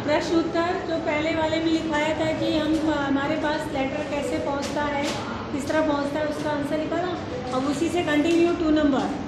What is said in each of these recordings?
प्रश्न उत्तर जो पहले वाले में लिखवाया था कि हम हमारे पास लेटर कैसे पहुंचता है, किस तरह पहुंचता है, उसका आंसर लिखा था। अब उसी से कंटिन्यू 2 नंबर।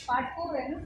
पार्ट 4 है ना।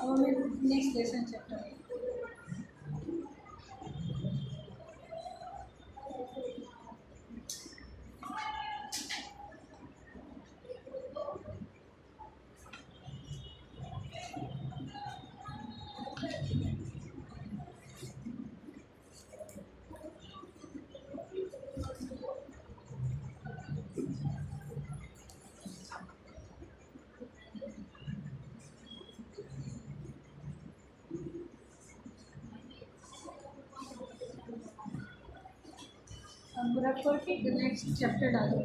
वो मेरे नेक्स्ट लेसन चैप्टर है। रख करके नेक्स्ट चैप्टर डालो,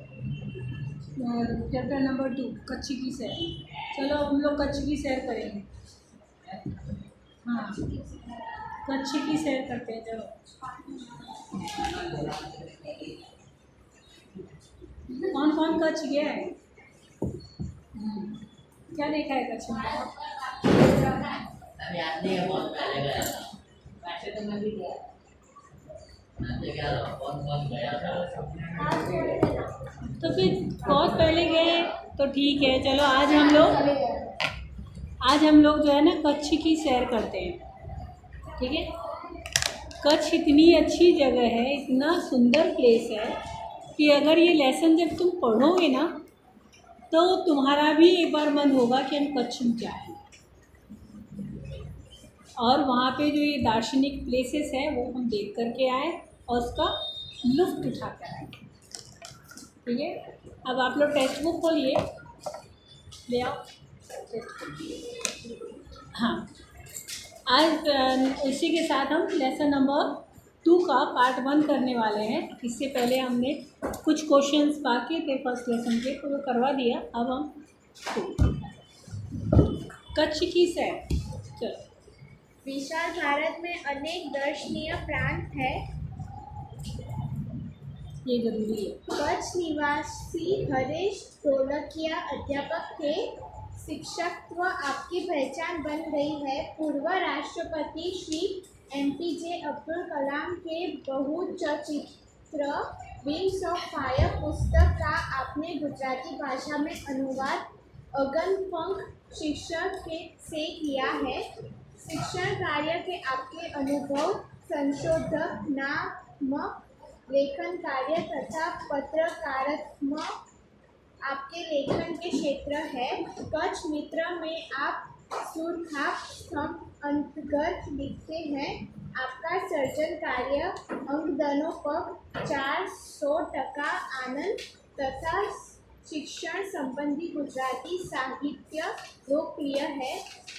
चैप्टर नंबर 2 कच्छ की सैर। चलो हम लोग कच्छ की सैर करेंगे। हाँ, कच्छ की सैर करते हैं। चलो कौन कौन कच्छ गया है? क्या देखा है कच्छ में? याद नहीं है, बहुत पहले गया था। वैसे तो मैं भी गया, कौन गया था। तो फिर बहुत पहले गए तो ठीक है। चलो आज हम लोग जो है ना कच्छ की सैर करते हैं, ठीक है। कच्छ इतनी अच्छी जगह है, इतना सुंदर प्लेस है कि अगर ये लेसन जब तुम पढ़ोगे ना तो तुम्हारा भी एक बार मन होगा कि हम कच्छ में जाएं। और वहाँ पे जो ये दार्शनिक प्लेसेस है वो हम देख करके आए और उसका लुत्फ़ उठा कर आए, ठीक है। अब आप लोग टेक्स्ट बुक खोलिए, ले आओ। हाँ, आज इसी के साथ हम लेसन नंबर 2 का पार्ट 1 करने वाले हैं। इससे पहले हमने कुछ क्वेश्चंस बाकी थे फर्स्ट लेसन के, तो वो करवा दिया। अब हम कच्छ की सैर। चलो। विशाल भारत में अनेक दर्शनीय प्रांत है। ये जरूरी है। कच्छ निवासी हरीश ढोलकिया अध्यापक थे। शिक्षकत्व आपकी पहचान बन गई है। पूर्व राष्ट्रपति श्री एपीजे अब्दुल कलाम के बहुचर्चित विंग्स ऑफ फायर पुस्तक का आपने गुजराती भाषा में अनुवाद अगनपंख शिक्षक से किया है। शिक्षण कार्य के आपके अनुभव संशोधक, नामक लेखन कार्य तथा पत्रकारित्व आपके लेखन के क्षेत्र है। कच्छ मित्र में आप सुरखाप स्तंभ अंतर्गत लिखते हैं। आपका सर्जन कार्य अंकदनों पर 400% आनंद तथा शिक्षण संबंधी गुजराती साहित्य लोकप्रिय है।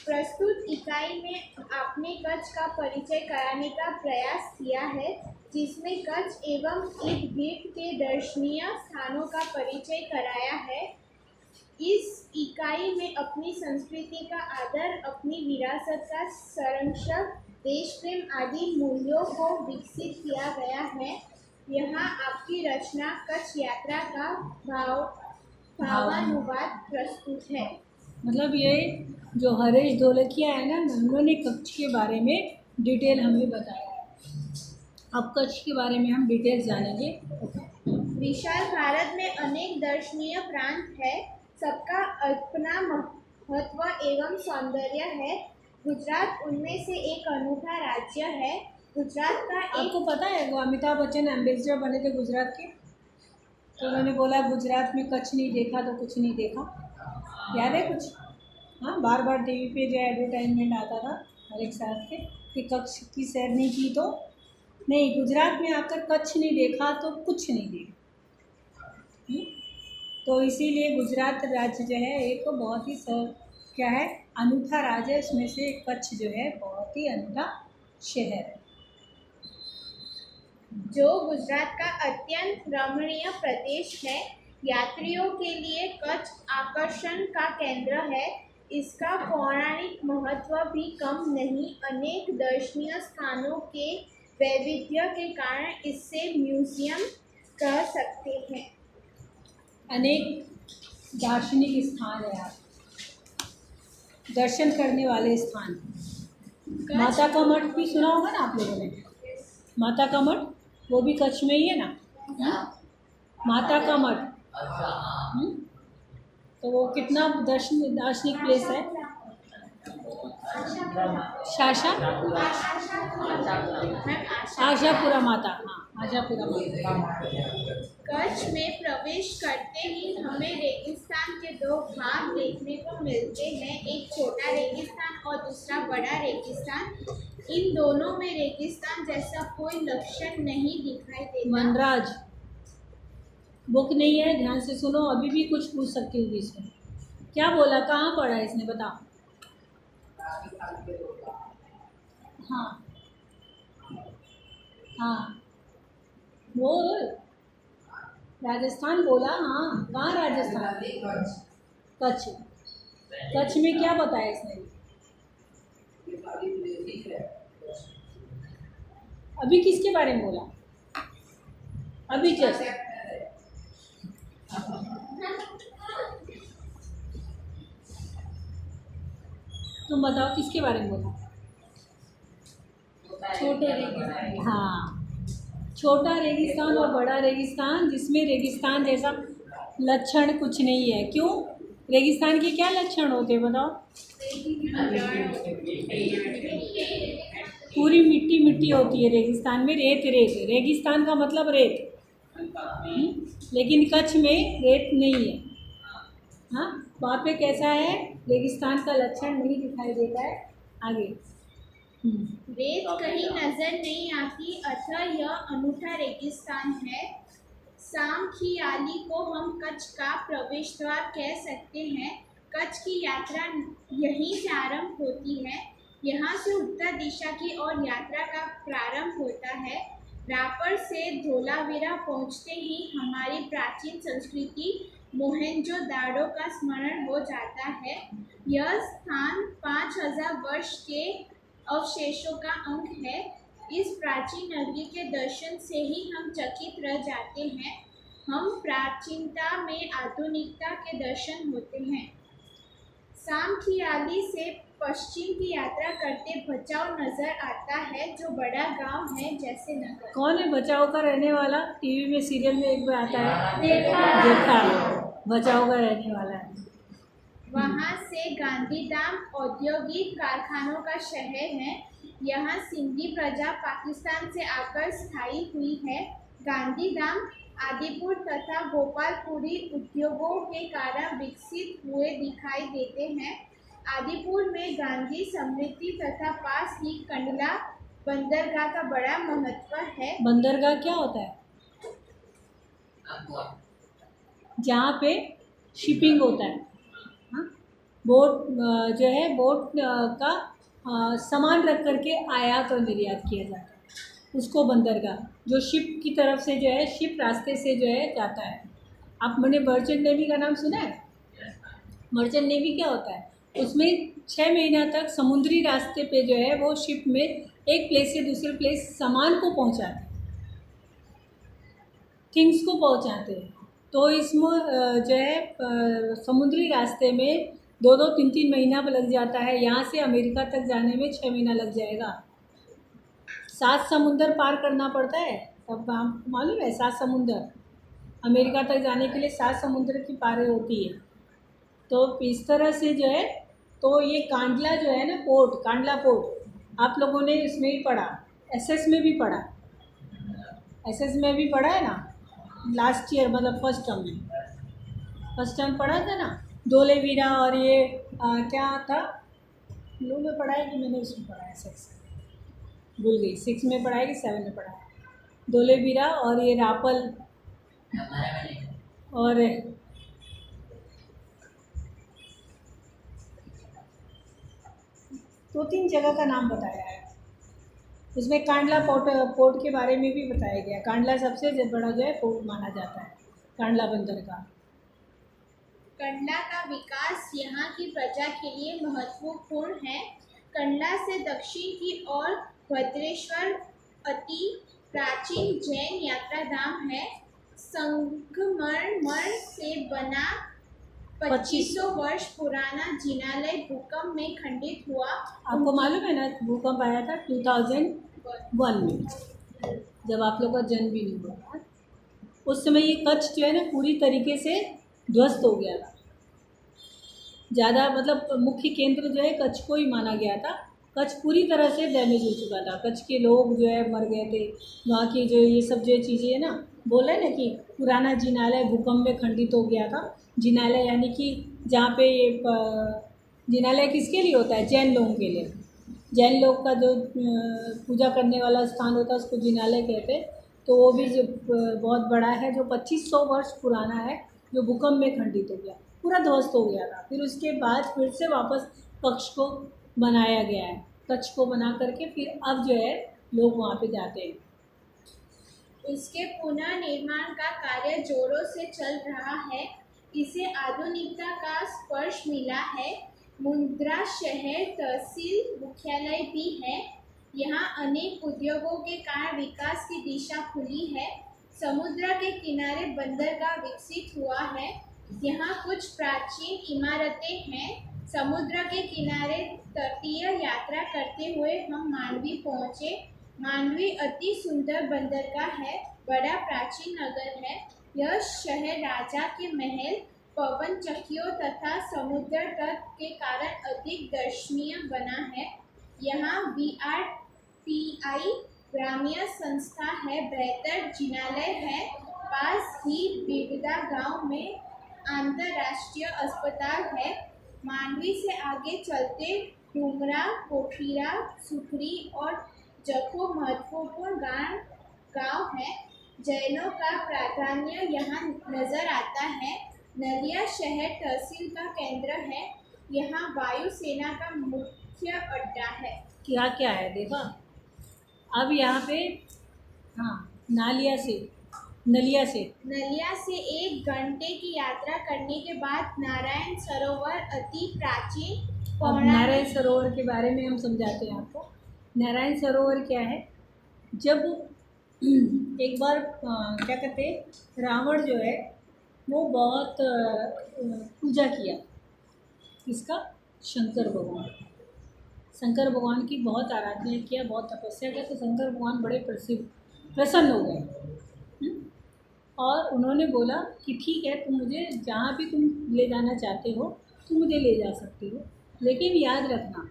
प्रस्तुत इकाई में आपने कच्छ का परिचय कराने का प्रयास किया है, जिसमें कच्छ एवं इर्द गिर्द के दर्शनीय स्थानों का परिचय कराया है। इस इकाई में अपनी संस्कृति का आदर, अपनी विरासत का संरक्षण, देश प्रेम आदि मूल्यों को विकसित किया गया है। यहाँ आपकी रचना कच्छ यात्रा का भावानुवाद प्रस्तुत है। मतलब ये जो हरीश ढोलकिया है ना, उन्होंने कच्छ के बारे में डिटेल हमें बताया है। अब कच्छ के बारे में हम डिटेल जानेंगे। विशाल भारत में अनेक दर्शनीय प्रांत है। सबका अपना महत्व एवं सौंदर्य है। गुजरात उनमें से एक अनूठा राज्य है। गुजरात का एक, आपको पता है वो अमिताभ बच्चन एम्बेसडर बने थे गुजरात के, तो उन्होंने बोला गुजरात में कच्छ नहीं देखा तो कुछ नहीं देखा। याद है कुछ? हाँ, बार बार टीवी पे जो एडवर्टाइजमेंट आता था हर एक साल से कि कच्छ की सैर नहीं की तो नहीं, गुजरात में आकर कच्छ नहीं देखा तो कुछ नहीं देखा। तो इसीलिए गुजरात राज्य जो है एक बहुत ही क्या है, अनूठा राज्य है। इसमें से कच्छ जो है बहुत ही अनूठा शहर है, जो गुजरात का अत्यंत रमणीय प्रदेश है। यात्रियों के लिए कच्छ आकर्षण का केंद्र है। इसका पौराणिक महत्व भी कम नहीं। अनेक दर्शनीय स्थानों के वैविध्य के कारण इससे म्यूजियम कह सकते हैं। अनेक दार्शनिक स्थान है यहाँ, दर्शन करने वाले स्थान। माता का मठ भी सुना होगा ना आप लोगों ने? माता का मठ वो भी कच्छ में ही है ना। माता का मठ, तो वो कितना दार्शनिक प्लेस है। शाशा मैम आशापुरा माता, हाँ आशापुरा माता। कच्छ में प्रवेश करते ही हमें रेगिस्तान के दो भाग देखने को मिलते हैं, एक छोटा रेगिस्तान और दूसरा बड़ा रेगिस्तान। इन दोनों में रेगिस्तान जैसा कोई लक्षण नहीं दिखाई देता। मनराज, बुक नहीं है, ध्यान से सुनो, अभी भी कुछ पूछ सकती हूँ इसमें। क्या बोला, कहाँ पढ़ा इसने, बताओ। हाँ हाँ, वो राजस्थान बोला, हाँ कहाँ राजस्थान, कच्छ। कच्छ में क्या बताया इसने, अभी किसके बारे में बोला, अभी जस्ट तुम बताओ किसके बारे में बोला। छोटे रेगिस्तान, हाँ छोटा रेगिस्तान और बड़ा रेगिस्तान, जिसमें रेगिस्तान जैसा लक्षण कुछ नहीं है। क्यों, रेगिस्तान के क्या लक्षण होते हैं बताओ। पूरी मिट्टी मिट्टी होती है रेगिस्तान में, रेत रेत, रेगिस्तान का मतलब रेत। लेकिन कच्छ में रेत नहीं है। हाँ, वहाँ पे कैसा है, रेगिस्तान का लक्षण नहीं दिखाई देता है। आगे रेत कहीं नजर नहीं आती, अतः यह अनूठा रेगिस्तान है। सामखियाली को हम कच्छ का प्रवेश द्वार कह सकते हैं। कच्छ की यात्रा यहीं से आरंभ होती है। यहाँ से उत्तर दिशा की ओर यात्रा का प्रारंभ होता है। रापर से धोलावीरा पहुँचते ही हमारी प्राचीन संस्कृति मोहेंजोदाड़ो का स्मरण हो जाता है। यह स्थान 5000 वर्ष के अवशेषों का अंक है। इस प्राचीन नगरी के दर्शन से ही हम चकित रह जाते हैं। हम प्राचीनता में आधुनिकता के दर्शन होते हैं। सामखियाली से पश्चिम की यात्रा करते बचाव नजर आता है, जो बड़ा गांव है जैसे नगर। कौन है बचाव का रहने वाला, टीवी में सीरियल में एक बार आता है, देखा बचाव का रहने वाला है। वहाँ से गांधीधाम औद्योगिक कारखानों का शहर है। यहाँ सिंधी प्रजा पाकिस्तान से आकर स्थायी हुई है। गांधीधाम आदिपुर तथा गोपालपुरी उद्योगों के कारण विकसित हुए दिखाई देते हैं। आदिपुर में गांधी समृद्धि तथा पास ही कंडला बंदरगाह का बड़ा महत्व है। बंदरगाह क्या होता है, जहाँ पे शिपिंग होता है। हाँ? बोट जो है, बोट का सामान रख करके आयात और निर्यात किया जाता है, उसको बंदरगाह। जो शिप की तरफ से जो है, शिप रास्ते से जो है जाता है। आपने मर्चेंट नेवी का नाम सुना है। मर्चेंट नेवी क्या होता है, उसमें 6 महीना तक समुद्री रास्ते पे जो है वो शिप में एक प्लेस से दूसरे प्लेस सामान को पहुंचाते हैं, थिंग्स को पहुंचाते हैं। तो इसमें जो है समुद्री रास्ते में 2-2, 3-3 महीना लग जाता है। यहाँ से अमेरिका तक जाने में 6 महीना लग जाएगा। 7 समुंदर पार करना पड़ता है। तब आपको मालूम है 7 समुंदर, अमेरिका तक जाने के लिए 7 समुंदर की पारें होती है। तो इस तरह से जो है, तो ये कांडला जो है ना, पोर्ट, कांडला पोर्ट, आप लोगों ने इसमें ही पढ़ा, एसएस में भी पढ़ा, एसएस में भी पढ़ा है ना लास्ट ईयर, मतलब फर्स्ट टर्म पढ़ा था ना, धोलावीरा। और ये क्या था, लोगों में पढ़ा है कि मैंने उसमें पढ़ा है, 6 भूल गई, 6 में पढ़ा है कि 7 में पढ़ा है। धोलावीरा और ये रापल और 2-3 जगह का नाम बताया है। उसमें कांडला पोर्ट के बारे में भी बताया गया। कांडला सबसे बड़ा जो है पोर्ट माना जाता है, कांडला बंदर का। कंडला का विकास यहाँ की प्रजा के लिए महत्वपूर्ण है। कंडला से दक्षिण की ओर भद्रेश्वर अति प्राचीन जैन यात्रा धाम है। संगमरमर से बना 2500 वर्ष पुराना जिनालय भूकंप में खंडित हुआ। आपको मालूम है ना, भूकंप आया था 2001 में, जब आप लोग का जन्म भी नहीं हुआ। उस समय ये कच्छ जो है ना पूरी तरीके से ध्वस्त हो गया था। ज़्यादा मतलब मुख्य केंद्र जो है कच्छ को ही माना गया था। कच्छ पूरी तरह से डैमेज हो चुका था। कच्छ के लोग जो है मर गए थे। वहाँ की जो ये सब जो चीज़ें है ना, बोला है ना कि पुराना जिनालय भूकंप में खंडित हो गया था। जिनालय यानी कि जहाँ पे जिनालय किसके लिए होता है? जैन लोगों के लिए। जैन लोग का जो पूजा करने वाला स्थान होता है उसको जिनालय कहते हैं। तो वो भी जो बहुत बड़ा है, जो 2500 वर्ष पुराना है, जो भूकंप में खंडित हो गया, पूरा ध्वस्त हो गया था। फिर उसके बाद फिर से वापस कच्छ को बनाया गया है। कच्छ को बना करके फिर अब जो है लोग वहाँ पे जाते हैं। इसके पुनः निर्माण का कार्य जोरों से चल रहा है। इसे आधुनिकता का स्पर्श मिला है। मुंद्रा शहर तहसील मुख्यालय भी है। यहाँ अनेक उद्योगों के कारण विकास की दिशा खुली है। समुद्र के किनारे बंदरगाह विकसित हुआ है। यहाँ कुछ प्राचीन इमारतें हैं। समुद्र के किनारे तटीय यात्रा करते हुए हम मांडवी पहुँचे। मांडवी अति सुंदर बंदरगाह है, बड़ा प्राचीन नगर है। यह शहर राजा के महल, पवन चक्कियों तथा समुद्र तट के कारण अधिक दर्शनीय बना है। यहाँ VRTI ग्रामीण संस्था है, बेहतर जिनालय है। पास ही बिगदा गांव में अंतर्राष्ट्रीय अस्पताल है। मांडवी से आगे चलते डूंगरा, कोठीरा, सुखरी और जखो महत्वपूर्ण गांव है। जैनों का प्राधान्य यहाँ नजर आता है। नलिया शहर तहसील का केंद्र है। यहाँ वायुसेना का मुख्य अड्डा है। क्या क्या है देखा। अब यहाँ पे हाँ, नलिया से 1 घंटे की यात्रा करने के बाद नारायण सरोवर अति प्राचीन अब नारायण सरोवर के बारे में हम समझाते हैं आपको। नारायण सरोवर क्या है? जब एक बार क्या कहते हैं, रावण जो है वो बहुत पूजा किया, किसका? शंकर भगवान की बहुत आराधना किया, बहुत तपस्या किया। तो शंकर भगवान बड़े प्रसन्न हो गए और उन्होंने बोला कि ठीक है, तुम मुझे जहाँ भी तुम ले जाना चाहते हो तुम मुझे ले जा सकते हो, लेकिन याद रखना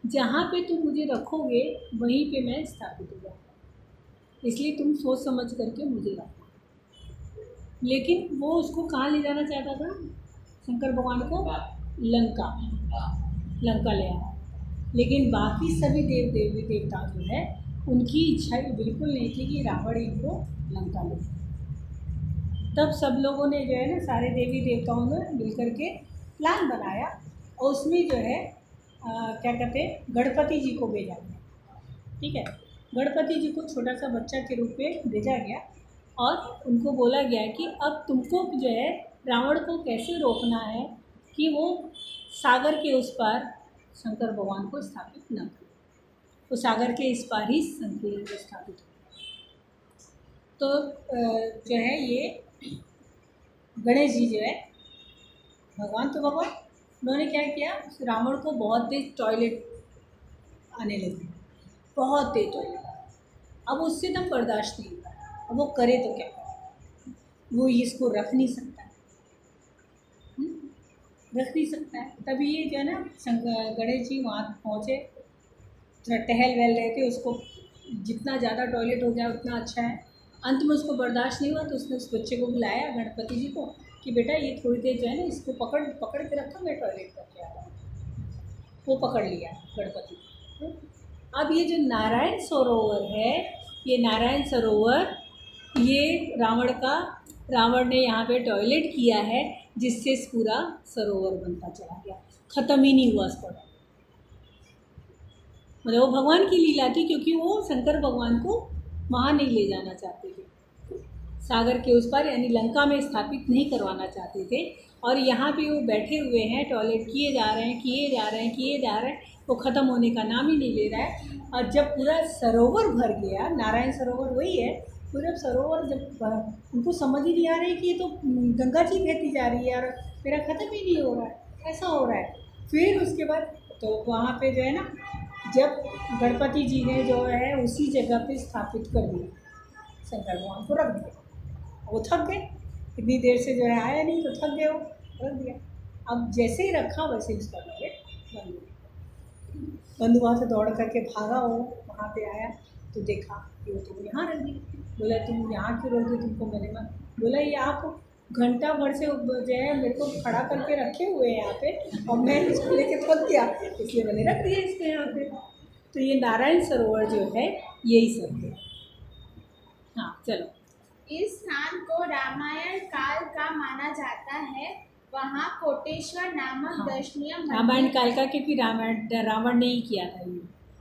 जहाँ पे तुम मुझे रखोगे वहीं पे मैं स्थापित हो जाऊँगा, इसलिए तुम सोच समझ करके मुझे रखना। लेकिन वो उसको कहाँ ले जाना चाहता था? शंकर भगवान को लंका ले आया। लेकिन बाकी सभी देवता जो है उनकी इच्छा बिल्कुल नहीं थी कि रावण इनको लंका ले जाए। तब सब लोगों ने जो है ना, सारे देवी देवताओं ने मिलकर के प्लान बनाया और उसमें जो है क्या कहते हैं, गणपति जी को भेजा गया। ठीक है, गणपति जी को छोटा सा बच्चा के रूप में भेजा गया और उनको बोला गया कि अब तुमको जो है रावण को कैसे रोकना है कि वो सागर के उस पार शंकर भगवान को स्थापित न करे, वो सागर के इस पार ही शंकर स्थापित हो। तो जो है ये गणेश जी जो है भगवान उन्होंने क्या किया, रावण को बहुत तेज टॉयलेट आने लगे, बहुत तेज टॉयलेट। अब उससे ना बर्दाश्त नहीं होता, अब वो करे तो क्या करे, वो इसको रख नहीं सकता है, रख नहीं सकता है। तभी ये जो है ना गणेश जी वहाँ पहुँचे, थोड़ा टहल वहल रहे थे, उसको जितना ज़्यादा टॉयलेट हो जाए उतना अच्छा है। अंत में उसको बर्दाश्त नहीं हुआ तो उसने उस बच्चे को बुलाया, गणपति जी को, कि बेटा ये थोड़ी देर जो है ना इसको पकड़ के रखो, मैं टॉयलेट करके आ रहा हूँ। वो पकड़ लिया गणपति। अब ये जो नारायण सरोवर है, ये नारायण सरोवर ये रावण ने यहाँ पे टॉयलेट किया है, जिससे पूरा सरोवर बनता चला गया, ख़त्म ही नहीं हुआ इसका। मतलब वो भगवान की लीला थी, क्योंकि वो शंकर भगवान को वहाँ नहीं ले जाना चाहते थे, सागर के उस पार यानी लंका में स्थापित नहीं करवाना चाहते थे। और यहाँ पे वो बैठे हुए हैं, टॉयलेट किए जा रहे हैं, वो ख़त्म होने का नाम ही नहीं ले रहा है। और जब पूरा सरोवर भर गया, नारायण सरोवर वही है, पूरा सरोवर जब उनको समझ ही नहीं आ रही कि ये तो गंगा जी बहती जा रही है और मेरा ख़त्म ही नहीं हो रहा है, ऐसा हो रहा है। फिर उसके बाद तो वहाँ पे जो है ना, जब गणपति जी ने जो है उसी जगह पे स्थापित कर दिया, शंकर भगवान को रख दिया, वो थक गए, इतनी देर से जो है आया नहीं तो थक गए, वो रख दिया। अब जैसे ही रखा वैसे ही उसका टॉयलेट बन गया। बंधु वहाँ से दौड़ करके भागा, वो वहाँ पे आया तो देखा कि वो तुम यहाँ रख दी। बोला तुम यहाँ क्यों रख दी, तुमको मैंने बोला ये आप घंटा भर से जो है मेरे को खड़ा करके रखे हुए हैं यहाँ पे और मैं इसको लेके थक गया, इसलिए मैंने रख दिया इसको यहाँ पे। तो ये नारायण सरोवर जो है यही सब है। हाँ चलो। इस स्थान को रामायण काल का माना जाता है। वहाँ कोटेश्वर नामक हाँ, दर्शनीय रामायण मंदिर, काल का, क्योंकि रावण ने ही किया था ये,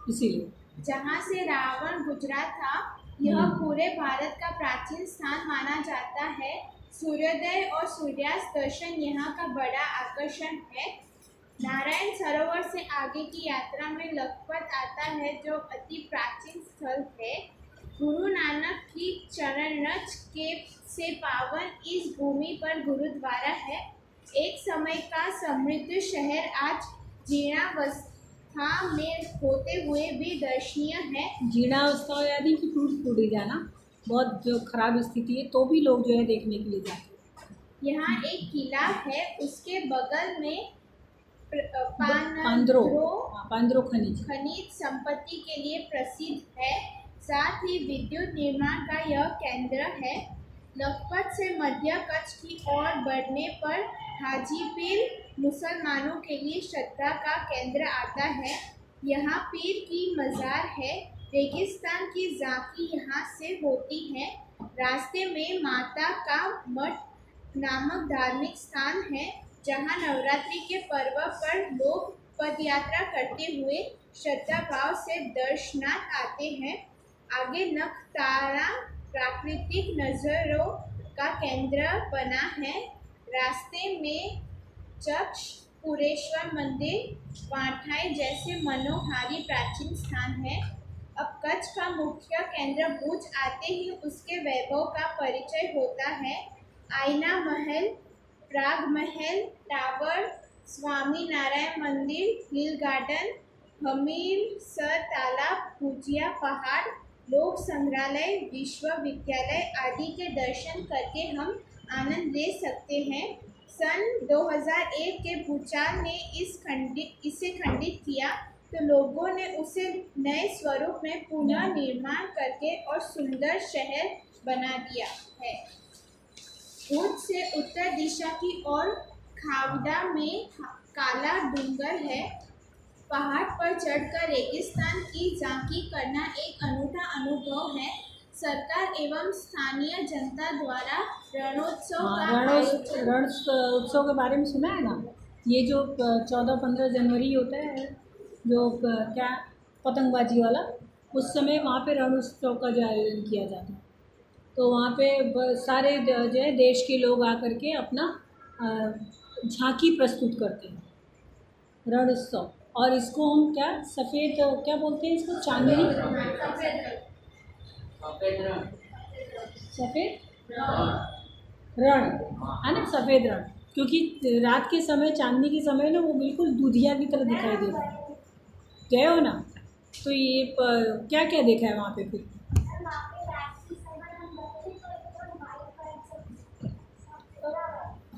इसीलिए। जहाँ से रावण गुजरा था, यह पूरे भारत का प्राचीन स्थान माना जाता है। सूर्योदय और सूर्यास्त दर्शन यहाँ का बड़ा आकर्षण है। नारायण सरोवर से आगे की यात्रा में लखपत आता है, जो अति प्राचीन स्थल है। गुरु नानक की चरण रज के से पावन इस भूमि पर गुरुद्वारा है। एक समय का समृद्ध शहर आज जीर्णावस्था में होते हुए भी दर्शनीय है। जीर्णावस्था यानी कि टूट जाना, बहुत जो खराब स्थिति है, तो भी लोग जो है देखने के लिए जाते हैं। यहाँ एक किला है, उसके बगल में पांद्रो खनिज संपत्ति के लिए प्रसिद्ध है। साथ ही विद्युत निर्माण का यह केंद्र है। लखपत से मध्य कच्छ की ओर बढ़ने पर हाजीपीर मुसलमानों के लिए श्रद्धा का केंद्र आता है। यहाँ पीर की मज़ार है। रेगिस्तान की झांकी यहाँ से होती है। रास्ते में माता का मठ नामक धार्मिक स्थान है, जहाँ नवरात्रि के पर्व पर लोग पदयात्रा करते हुए श्रद्धा भाव से दर्शनार्थ आते हैं। आगे नखतारा प्राकृतिक नज़रों का केंद्र बना है। रास्ते में चक्ष पुरेश्वर मंदिर, वाठाई जैसे मनोहारी प्राचीन स्थान है। अब कच्छ का मुख्य केंद्र भुज आते ही उसके वैभव का परिचय होता है। आईना महल, प्राग महल, टावर, स्वामी नारायण मंदिर, हिल गार्डन, हमीरसर तालाब, भुजिया पहाड़, लोक संग्रहालय, विश्वविद्यालय आदि के दर्शन करके हम आनंद ले सकते हैं। सन 2001 के भूचाल ने इसे खंडित किया, तो लोगों ने उसे नए स्वरूप में पुनः निर्माण करके और सुंदर शहर बना दिया है। भुज से उत्तर दिशा की ओर खावड़ा में काला डूंगर है। पहाड़ पर चढ़कर रेगिस्तान की झांकी करना एक अनूठा अनुभव है। सरकार एवं स्थानीय जनता द्वारा रण उत्सव के बारे में सुना है ना? ये जो 14-15 जनवरी होता है, जो क्या पतंगबाजी वाला, उस समय वहाँ पे रण उत्सव का जो आयोजन किया जाता है। तो वहाँ पे सारे जो है देश के लोग आकर के अपना झांकी प्रस्तुत करते हैं, रण उत्सव। और इसको हम सफ़ेद क्या बोलते हैं इसको? चांदनी, सफ़ेद रण है ना, सफ़ेद रण, क्योंकि रात के समय, चांदनी के समय ना, वो बिल्कुल दूधिया की तरह दिखाई देता है। गए हो ना? तो ये क्या क्या देखा है वहाँ पे फिर?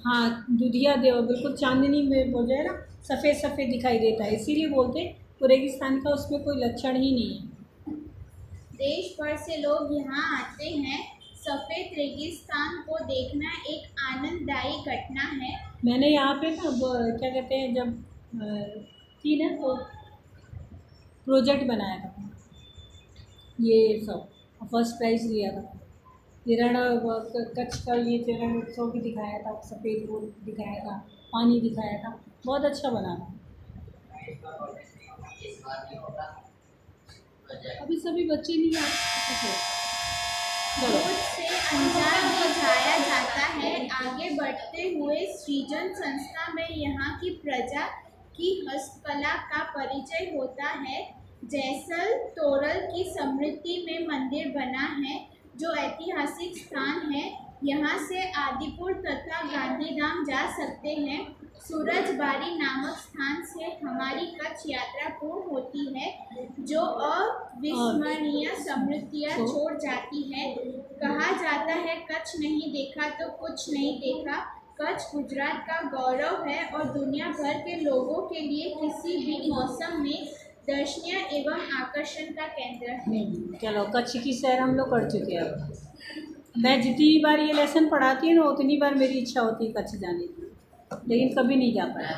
हाँ, दूधिया देव बिल्कुल चांदनी में हो जाए ना, सफ़ेद सफ़ेद दिखाई देता है, इसीलिए बोलते हैं। तो रेगिस्तान का उसमें कोई लक्षण ही नहीं है। देश भर से लोग यहाँ आते हैं। सफ़ेद रेगिस्तान को देखना एक आनंददायी घटना है। मैंने यहाँ पे ना क्या कहते हैं, जब थी ना, तो प्रोजेक्ट बनाया था, ये सब फर्स्ट प्राइज़ लिया था। ये रण कच्छ का ये रण उत्सव भी दिखाया था, सफ़ेद वो दिखाया था, पानी दिखाया था, बहुत अच्छा बना था। अभी सभी बच्चे नहीं आते। भोज से अंजार में जाया जाता है। आगे बढ़ते हुए सृजन संस्था में यहाँ की प्रजा की हस्तकला का परिचय होता है। जैसल तोरल की समृद्धि में मंदिर बना है, जो ऐतिहासिक स्थान है। यहाँ से आदिपुर तथा गांधीधाम जा सकते हैं। सूरजबारी नामक स्थान से हमारी कच्छ यात्रा पूर्ण होती है, जो अविस्मरणीय समृद्धियाँ छोड़ जाती है। कहा जाता है, कच्छ नहीं देखा तो कुछ नहीं देखा। कच्छ गुजरात का गौरव है और दुनिया भर के लोगों के लिए किसी भी मौसम में दर्शनीय एवं आकर्षण का केंद्र है। चलो कच्छ की सैर हम लोग कर चुके हैं अब। मैं जितनी बार ये लेसन पढ़ाती हूँ ना उतनी बार मेरी इच्छा होती है कच्छ जाने की, लेकिन कभी नहीं जा पाया।